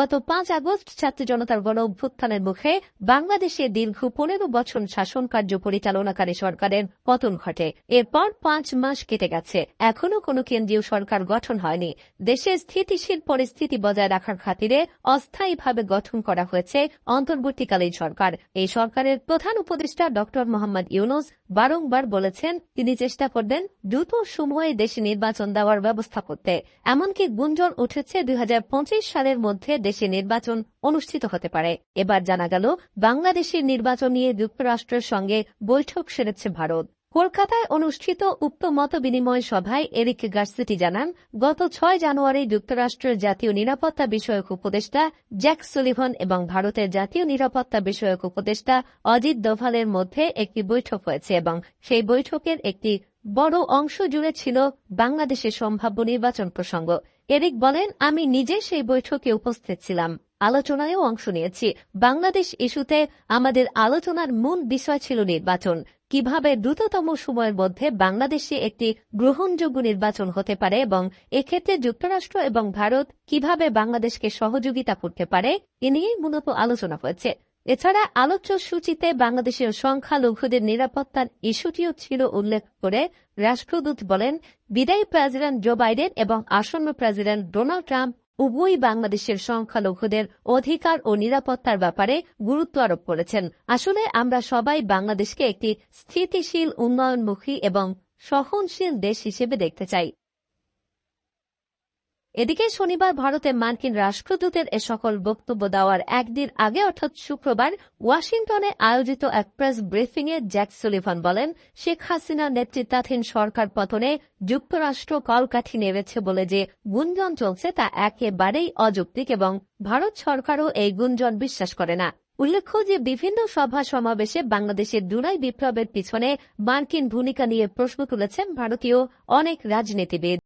গত 5 আগস্ট ছাত্র জনতার গণ অভ্যুত্থানের মুখে বাংলাদেশে দীর্ঘ 15 বছর শাসন কার্য পরিচালনাকারী সরকারের পতন ঘটে। এরপর 5 মাস কেটে গেছে, এখনো কোনো কেন্দ্রীয় সরকার গঠন হয়নি। দেশে স্থিতিশীল পরিস্থিতি বজায় রাখার খাতিরে অস্থায়ীভাবে গঠন করা হয়েছে অন্তর্বর্তীকালীন সরকার। এই সরকারের প্রধান উপদেষ্টা ড. মোহাম্মদ ইউনূস বারংবার বলেছেন তিনি চেষ্টা করবেন দ্রুত সময়ে দেশে নির্বাচন দেওয়ার ব্যবস্থা করতে। এমনকি গুঞ্জন উঠেছে 2025 সালের মধ্যে দেশে নির্বাচন অনুষ্ঠিত হতে পারে। এবার জানা গেল বাংলাদেশের নির্বাচন নিয়ে যুক্তরাষ্ট্রের সঙ্গে বৈঠক সেরেছে ভারত। কলকাতায় অনুষ্ঠিত উক্ত মত বিনিময় সভায় এরিক গার্সিটি জানান, গত 6 জানুয়ারি যুক্তরাষ্ট্রের জাতীয় নিরাপত্তা বিষয়ক উপদেষ্টা জ্যাক সুলিভান এবং ভারতের জাতীয় নিরাপত্তা বিষয়ক উপদেষ্টা অজিত দোভালের মধ্যে একটি বৈঠক হয়েছে এবং সেই বৈঠকের একটি বড় অংশ জুড়ে ছিল বাংলাদেশের সম্ভাব্য নির্বাচন প্রসঙ্গ। এরিক বলেন, আমি নিজে সেই বৈঠকে উপস্থিত ছিলাম, আলোচনায়ও অংশ নিয়েছি। বাংলাদেশ ইস্যুতে আমাদের আলোচনার মূল বিষয় ছিল নির্বাচন, কিভাবে দ্রুততম সময়ের মধ্যে বাংলাদেশে একটি গ্রহণযোগ্য নির্বাচন হতে পারে এবং এক্ষেত্রে যুক্তরাষ্ট্র এবং ভারত কিভাবে বাংলাদেশকে সহযোগিতা করতে পারে এ নিয়েই মূলত আলোচনা হয়েছে। এছাড়া আলোচ্য সূচিতে বাংলাদেশের সংখ্যালঘুদের নিরাপত্তার ইস্যুটিও ছিল উল্লেখ করে রাষ্ট্রদূত বলেন, বিদায়ী প্রেসিডেন্ট জো বাইডেন এবং আসন্ন প্রেসিডেন্ট ডোনাল্ড ট্রাম্প উভয়ই বাংলাদেশের সংখ্যালঘুদের অধিকার ও নিরাপত্তার ব্যাপারে গুরুত্ব আরোপ করেছেন। আসলে আমরা সবাই বাংলাদেশকে একটি স্থিতিশীল, উন্নয়নমুখী এবং সহনশীল দেশ হিসেবে দেখতে চাই। এদিকে শনিবার ভারতে মার্কিন রাষ্ট্রদূতের এ সকল বক্তব্য দেওয়ার একদিন আগে অর্থাৎ শুক্রবার ওয়াশিংটনে আয়োজিত এক প্রেস ব্রিফিংয়ে জ্যাক সুলিভান বলেন, শেখ হাসিনা নেতৃত্বাধীন সরকার পতনে যুক্তরাষ্ট্র কলকাঠি নেড়েছে বলে যে গুঞ্জন চলছে তা একেবারেই অযৌক্তিক এবং ভারত সরকারও এই গুঞ্জন বিশ্বাস করে না। উল্লেখ্য যে বিভিন্ন সভা সমাবেশে বাংলাদেশের জুলাই বিপ্লবের পিছনে মার্কিন ভূমিকা নিয়ে প্রশ্ন তুলেছেন ভারতীয় অনেক রাজনীতিবিদ।